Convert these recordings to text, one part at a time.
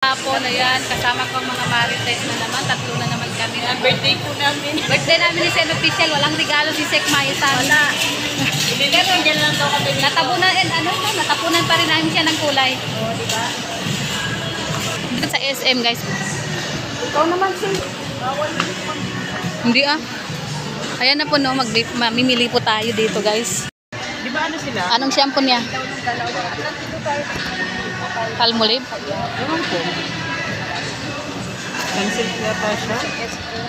Hapon, ayan, kasama ko ang mga marites na naman. Tatlo na naman kami. Birthday po namin. Birthday namin ni Sen Official. Walang regalo si Sek Maya sa amin. Wala. Pero dyan lang daw kami dito. Natapunan pa rin namin siya ng kulay. Oo, diba? Dito sa SM, guys. Ikaw naman, Sin. Hindi ah. Ayan na po, no. Mamimili po tayo dito, guys. Di ba ano sila? Anong shampoo niya? Palmolive? Ewan ko. Cancel yata siya.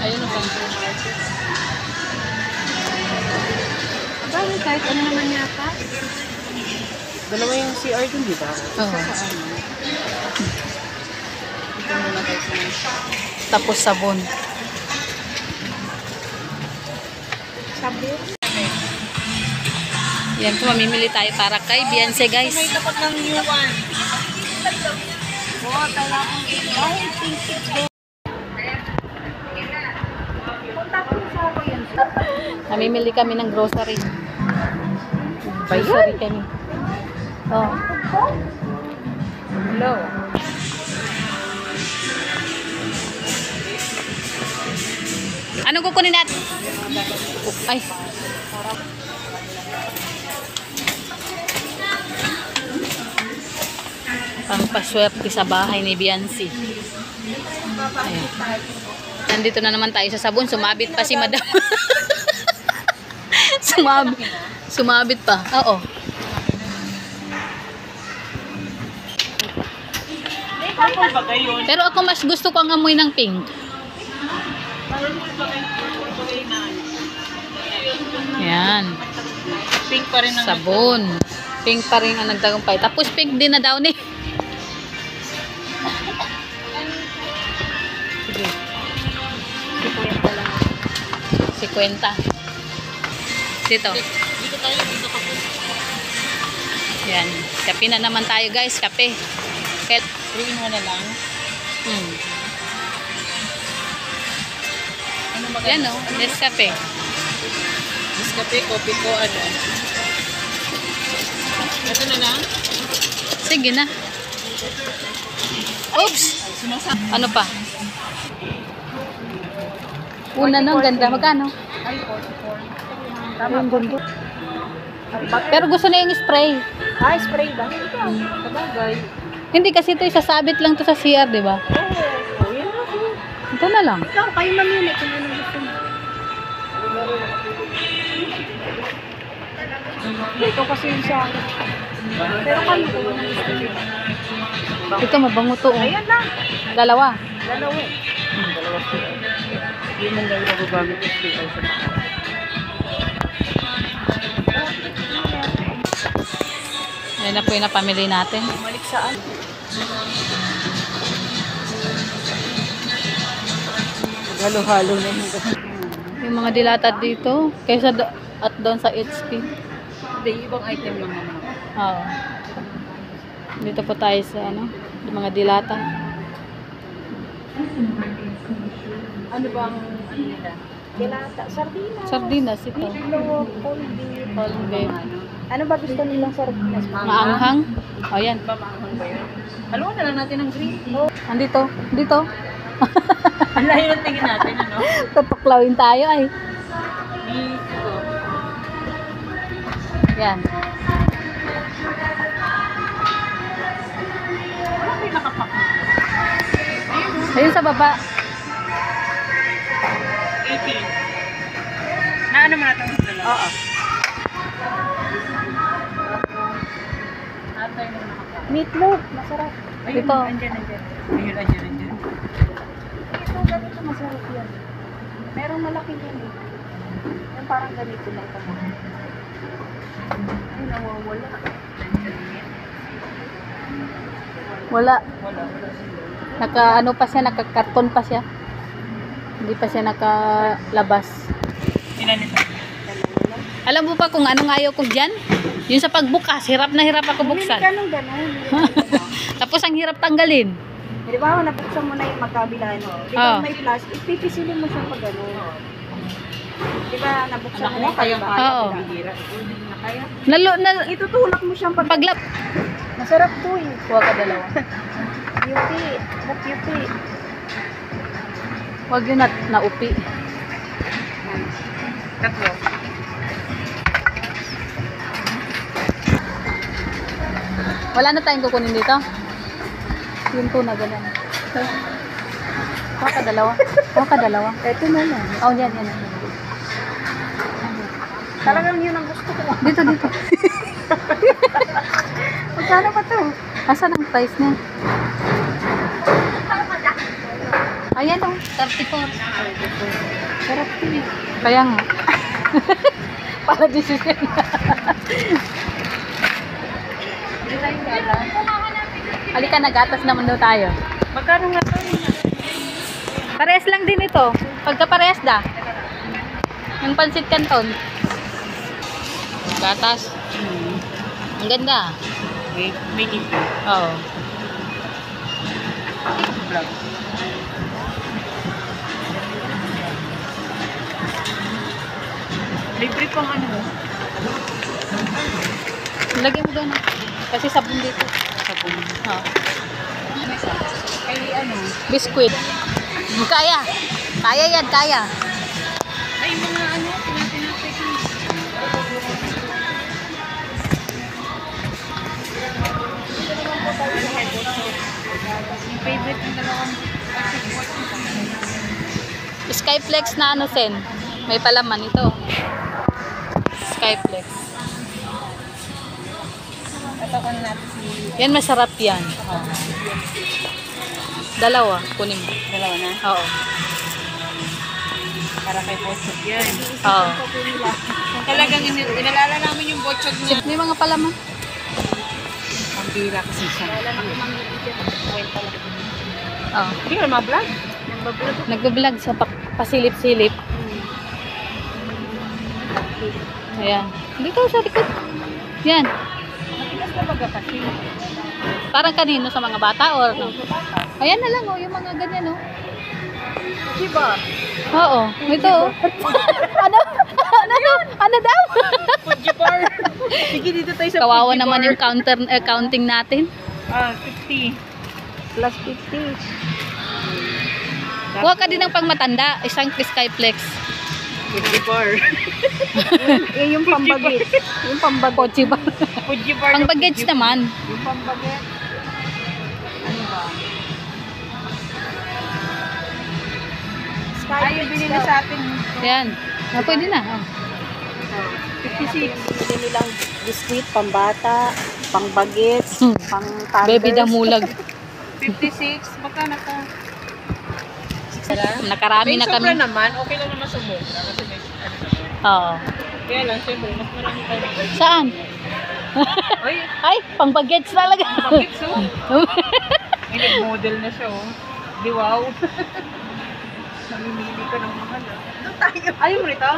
Ayun ang shampoo. Bakit kahit ano naman yata? Dalawa yung CR dun, di ba? Oo. Ito muna tayo sa Tapos sabon. sabon. Yan po, mamimili tayo para kay Beyonce, guys. May tapat ng new one. Oo, tala kong dahil pink tips doon. Mamimili kami ng grocery. Grocery kami. Oh. Hello. Anong kukunin natin? Ay. Pampaswerte sa bahay ni Beyonce. Ayan. Nandito na naman tayo sa sabon. Sumabit pa si Madam. Sumabit pa. Oo. Purple ba kayo? Pero ako mas gusto ko ang amoy ng pink. Yan. Pink pa rin ang Sabon. Pink pa rin ang nagtagumpay. Tapos pink din na daw ni. Sige. 50 lang. 50. Dito. Dito tayo, dito ka po. Yan. Kape na naman tayo, guys. Kape. 3-in-1 na lang. Ano maganda? Yan o. Nescafe. Nescafe, coffee ko, ano? Ito na lang? Sige na. Oops! Ano pa? Una no, ganda. Magkano? Ay, 44. Yung ganda. Pero gusto na yung spray. Ah, spray ba? Ito. Sabagay. Hindi kasi ito isasabit lang to sa CR, di ba? Oo, yun ako. Ito na lang. Ikaw, kayo mamili kung anong gusto mo. Ito kasi yung sa akin. Pero kayo kung anong gusto mo. Ito mabango to. Oh. Ayan na. Dalawa. Dalawa. Dalawa siya. Hindi mo lang nagagamit yung sticker sa mga. Ayan na po yung napamili natin. Malik saan? Halo-halo na yun. Yung mga dilatad dito. Kaysa at doon sa HP. Hindi, ibang item lang naman. Oo. Dito po tayo sa ano, yung mga dilata. Ano bang ano nila? Dilata. Sardinas. Sardinas ito. Meatloaf, cold beef. All beef. Ano ba gusto nilang sardinas? Maanghang. O yan. Ba maanghang ba yun? Haluan na lang natin ng green. Andito. Dito. Ang layo ng tingin natin, ano? Tutuklawin tayo ay. Ito. Yan. Wala kayo nakapak mo. Ayun sa baba. 18. Na ano mo natin sa dalawa? Oo. Atay mo nakapak. Meatloaf. Masarap. Ayun, Ito. andyan. Ayun. Ito, ganito masarap yan. Merong malaki yan eh. Yung parang ganito lang kamo. Ay, nawawala. Wala. Wala. Naka ano pa siya, naka-karton pa siya. Hindi pa siya nakalabas. Ilan ito? Alam mo pa kung anong ayaw ko dyan? Yung sa pagbukas, hirap na hirap ako Bumili buksan. ka nung gano'n. Tapos ang hirap tanggalin. Di ba, nabuksan mo na yung magkabilaan. Di Oo. ba may plastic, pipisilin mo siya pag gano'n. Di ba, nabuksan mo na yung Oo. kaya. Nalo, Itutulak mo siyang pag... paglap. Masarap to eh. Kuha ka dalawa. Yupi. Ba't yupi? Huwag yun naupi. Tatlo. Wala na tayong kukunin dito. Yung tuna, ganyan. Huwag ka dalawa. Huwag ka dalawa. Ito na lang. Oh, yan. Talagang yun ang gusto ko. Dito. Magkano ba to? Asan ang price niya? Ayan o, 34. Sarap yun. Kaya nga. Para decision. Hindi tayong gata. Halika na, gatas naman daw tayo. Magkano nga to? Parehas lang din ito. Pagka parehas da. Yung pansit canton. Gatas. Ang ganda. May libre. Oo. Vlog. Libre pang ano. Lagyan mo doon. Kasi sabon dito. Sabon. Oo. Ay ano. Biscuit. Kaya. Kaya yan, kaya. Ay mga ano. Tinatinapay ko. Yung favorite ng dalawang Skyflex na ano, Sen. May palaman ito. Skyflex. ito ko natin si Yan, masarap yan. Dalawa, kunin mo. dalawa na. Oo. Para kay Botsog yan. Oo. Kung talagang inalala namin yung Botsog na. May mga palaman. Ang bira kasi siya. Oo. Hindi ka ma-vlog? Nagbablog sa pasilip-silip. Ayan. Dito sa likod. Yan. Matigas na baga kasi. Parang kanino sa mga bata or no? Ayan na lang oh, yung mga ganyan oh. Diba? Oo, ito oh. ano? Ano daw? Fuji bar. Sige, dito tayo sa Kawawa Fuji naman bar. yung counting natin. 50. Plus 50. Huwag ka din ng pangmatanda, isang Skyflex. Fuji bar. Yung pambagit. Yung pambagit. Pochi ba? Fuji bar. Pang bagets naman. Yung pambagit. Ano ba? Ay, yung binili sa atin. Yan. Ah, pwede na. Oh. 56. Binili nilang biskuit, pambata, pangbagets, Hmm. pang thunders. Baby damulag. 56. Magkano ka? Nakarami na kami. naman. Okay lang naman sumobra. Kasi may Oo. Kaya lang, siyempre, mas marami tayo. Saan? Ay, Ay, pang bagets talaga. bagets oh. May model na siya oh. Di wow. Namimili ka ng mahal ah. Doon tayo. Ayaw mo nito?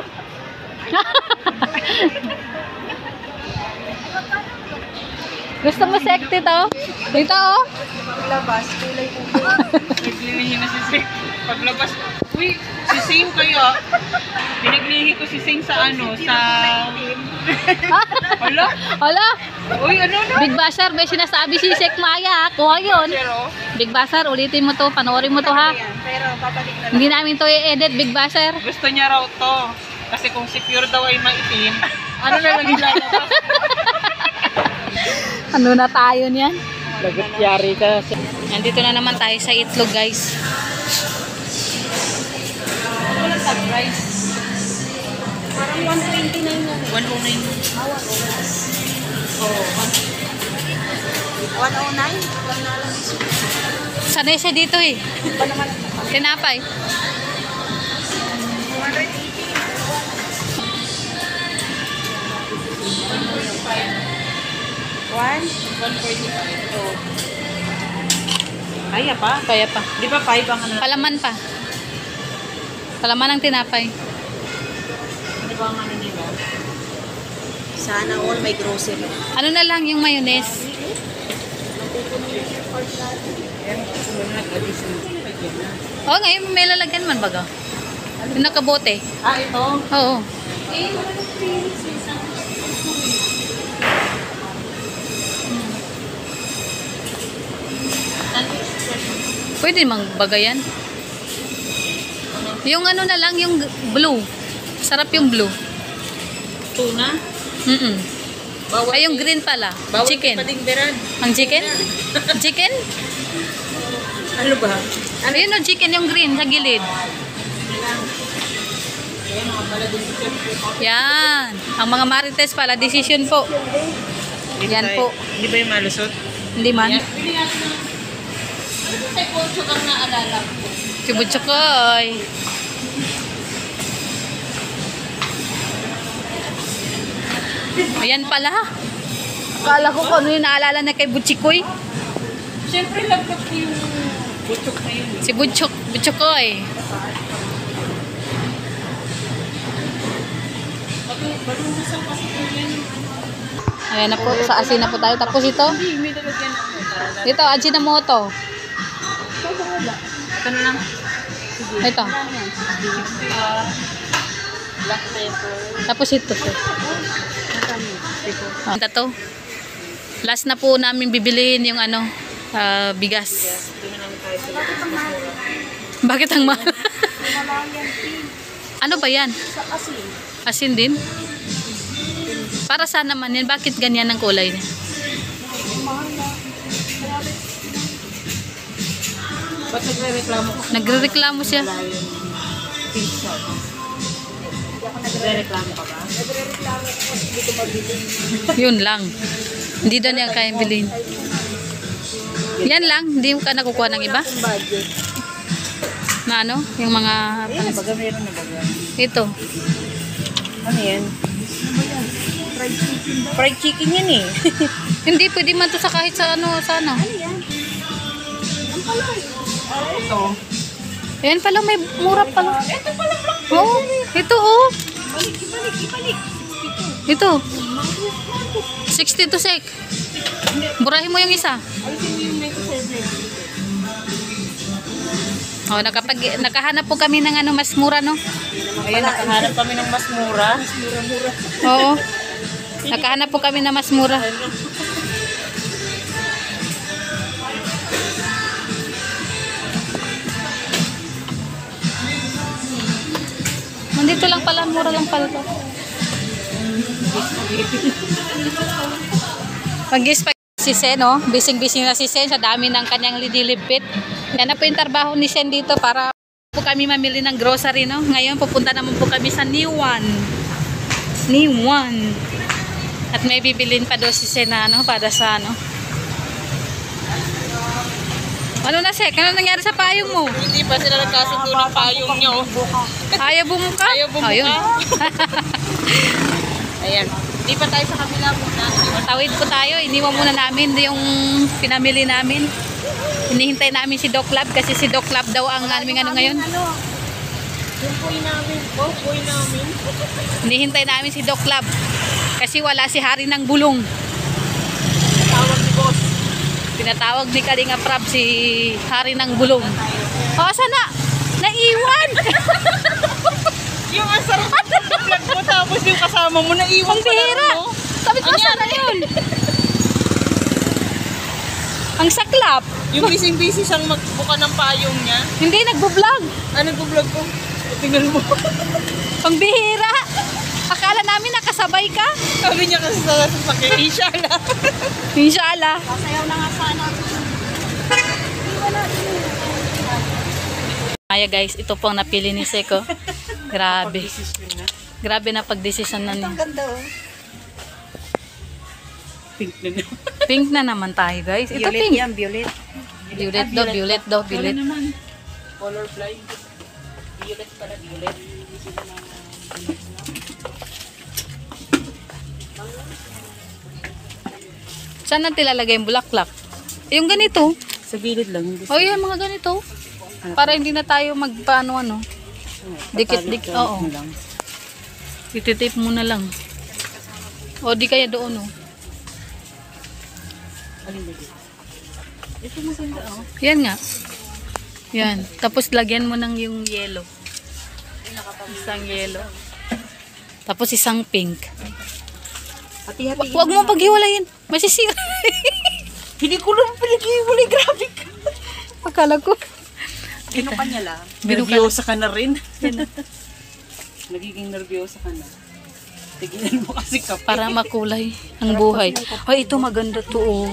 Gusto mo sekti to? Dito oh. Paglabas, kulay upo. Naglilihi na si Sing. Paglabas, uy, si Sing kaya. Pinaglihi ko si Sing sa ano, sa... Hala? Hala, Uy, ano na? Big Basar, may sinasabi si Sek Maya. Kuha yun. Pero, Big Basar, ulitin mo to. Panoorin mo to ha. pero babalik na Hindi namin to i-edit, Big Basar. Gusto niya raw to. Kasi kung si Pure daw ay maitim, ano na lang ilalabas? Ano na tayo niyan? Lagot-yari ka. Nandito na naman tayo sa itlog, guys. Walang surprise. Parang 129 na. 109. Ah, 109. Oo. 109? Lang na lang. Sanay siya dito eh. Ba naman? Tinapay. 145. Oo. Kaya pa? Kaya pa. Di ba 5 ang ano? Palaman pa. Palaman ng tinapay. Di ba ang ano nila? Sana all may grocery. Ano na lang yung mayonnaise? Oo, ngayon may lalagyan man baga. Yung nakabote. Ah, ito? Oo. Pwede mang bagayan. Yung ano na lang, yung blue. Sarap yung blue. Tuna? Bawal Ay, yung green pala. bawal Chicken. patingberan. Ang chicken? Chicken? Ano ba? Ayun o, chicken yung green sa gilid. Ayan, mga pala decision po. Yan. Ang mga marites pala, decision po. Yan po. Hindi ba yung malusot? Hindi man. Bili natin ng... Ano ba tayo poncho kang naalala ko? Si Butchokoy. Ayan pala. Akala ko kung ano yung naalala na kay Butchikoy. Siyempre, lagkat ko yung butok na yun. Si Butchokoy. Balunasan kasi po yan. Ayan na po, sa asin na po tayo. Tapos ito, Hindi, may dalagyan ako. ito, Ajinomoto. Ito na lang. Ito. Black pepper. Tapos ito. Ito to. Last na po namin bibiliin yung ano, bigas. Bakit ang mahal? Ano ba yan? Asin din? Para saan naman yan? Bakit ganyan ang kulay niya? Ba't nagre-reklamo ko? Nagre-reklamo siya. Pizza. Nagre-reklamo ka ba? Nagre-reklamo ko kasi dito mabili. Yun lang. Hindi daw niya kayang bilhin. Yan lang. Hindi ka nakukuha ng iba? Na ano? Yung mga... Ano baga meron na baga? Ito. Ano yan? Fried chicken yan eh. Hindi, pwede man to sa kahit sa ano, sana. Ito. Ayan pala, may mura pala. Ito pala black. Oo, ito oh. Ibalik. Ito. 60 to sek. Burahin mo yung isa. Alisin mo yung may service. Oh, nakahanap po kami ng ano, mas mura, no? Ayan, nakahanap kami ng mas mura. Mura-mura. Oo. Nakahanap po kami na mas mura. Nandito lang pala, mura lang pala to. Pag-gis pa si Sen, no? Bising-bising na si Sen sa dami ng kanyang lidilipit. Yan na po yung trabaho ni Sen dito para po kami mamili ng grocery, no? Ngayon pupunta naman po kami sa New One. At may bibilin pa daw si Sen na, ano, para sa ano. Ano na, Sek? Ano nangyari sa payong mo? Hindi pa sila nagkasundo ng payong nyo. Ayaw bumuka? Ayaw bumuka. Ayun. Ayan. Hindi pa tayo sa kabila muna. Tawid po tayo. Iniwan muna namin yung pinamili namin. Hinihintay namin si Doc Lab kasi si Doc Lab daw ang aming ano ngayon. Yung puwi namin. Puwi namin. Hinihintay namin si Doc Lab kasi wala si Hari ng Bulong. Tawag ni boss. Tinatawag ni Kalinga Prab si Hari ng Bulong. O, sana? Naiwan! Yung asar vlog mo tapos yung kasama mo naiwan Ang bihira! Sabi ko, sana yun? Ang saklap! Yung busy siyang magbuka ng payong niya. Hindi, nagbo-vlog. Nagbo-vlog ko. Tingnan mo. Ang bihira! Akala namin nakasabay ka. Sabi niya kasi sa sasakyan. Inshallah. Inshallah. Sasayaw na nga sana. Kaya guys, ito po ang napili ni Seko. Grabe. Grabe na pagdesisyon na niya. Ang ganda oh. Pink na naman. Pink na naman tayo guys. Ito Violet pink. yan, violet. Violet daw. Color naman. Color blind. Violet pala, violet. Saan natin ilalagay yung bulaklak? Yung ganito. Sa gilid lang. Hindi O yan, mga ganito. Para hindi na tayo magpaano ano. Dikit-dikit. Oo. Ititape mo na lang. O di kaya doon oh. Ito maganda oh. Yan nga. Yan. Tapos lagyan mo ng yung yellow. Isang yellow. Tapos isang pink. Hati-hati. Huwag mo paghiwalayin. Masisira. Hindi ko lang pinag-iwalay. Grabe ka. Akala ko. Kinuka niya lang. Nervyosa ka na rin. Nagiging nervyosa ka na. Tigilan mo kasi kape. Para makulay ang buhay. Ay, ito maganda to. Oh.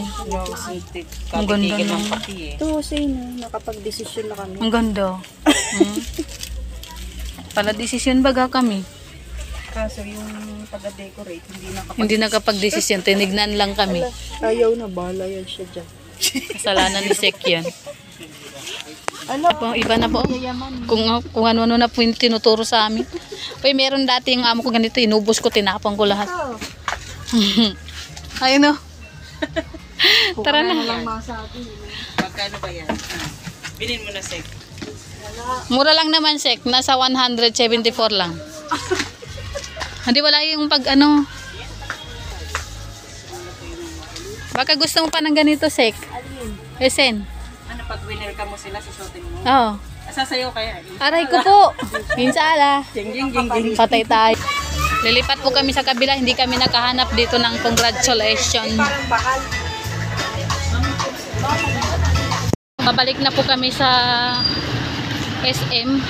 Ang ganda Katitigil na. ng pati eh. Ito, sino? Nakapag-desisyon na kami. Ang ganda. Pala desisyon baga kami. Kaso yung pag-decorate, Hindi nakapag-desisyon. Tinignan lang kami. Ayaw na, bahala yan siya dyan. Kasalanan ni Sek yan. Ano? Po, iba na po. Kung ano-ano na po yung tinuturo sa amin. Uy, meron dati yung amo ko ganito. Inubos ko, tinapang ko lahat. Ayun o. Tara na. Magkano ba yan? Bilhin mo na, Sek. Mura lang naman, Sek. Nasa 174 lang. Hindi wala yung pag ano. Baka gusto mo pa ng ganito, Sek. Esen. Ano, pag winner ka mo sila, susutin mo? Oo. Sasayaw kaya? Aray ko po. Minsala. Jing, jing, jing, jing. Patay tayo. Lilipat po kami sa kabila. Hindi kami nakahanap dito ng congratulations. Babalik na po kami sa SM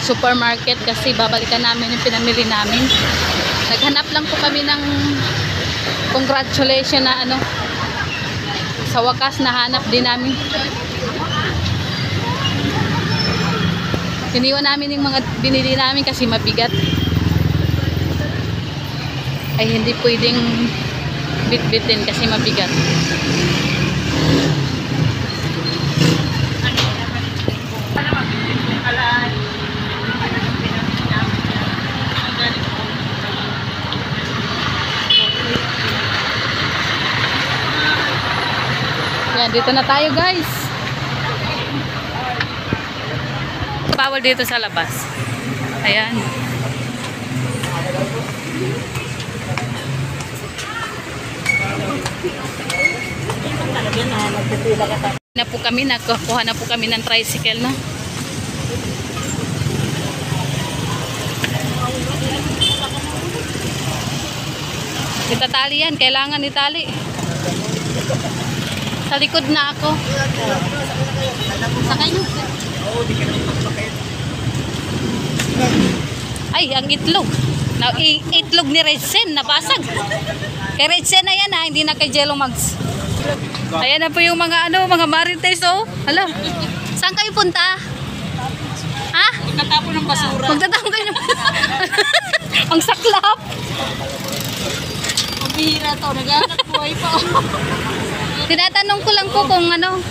supermarket kasi babalikan namin yung pinamili namin. Naghanap lang po kami ng congratulations na ano. Sa wakas nahanap din namin. Iniwan namin yung mga binili namin kasi mabigat. Ay hindi pwedeng bit-bitin kasi mabigat. Yan, dito na tayo guys. Bawal dito sa labas. Ayan. Na po kami, nakuha na po kami ng tricycle, no? Itatali yan, kailangan itali. Sa likod na ako. Sakay nyo. Ay, ang itlog. Itlog ni Redsen, nabasag. Kay Redsen na yan ha, hindi na kay Jello Mags. Ayan na po yung mga mga marites oh. Hala. Saan kayo punta? Ha? Magtatapon ng basura. Magtatapon kayo ng ang saklap. Ang bihira to, naghahanap buhay pa. Tinatanong ko lang po kung ano.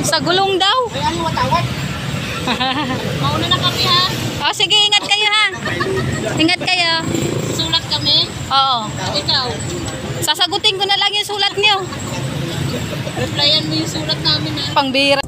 Sa gulong daw. Mauna na kami ha. Oh, sige, ingat kayo ha. Ingat kayo. Sulat kami. Oo. Ikaw. Sasagutin ko na lang yung sulat niyo. Replyan mo yung sulat namin ha. Pangbira.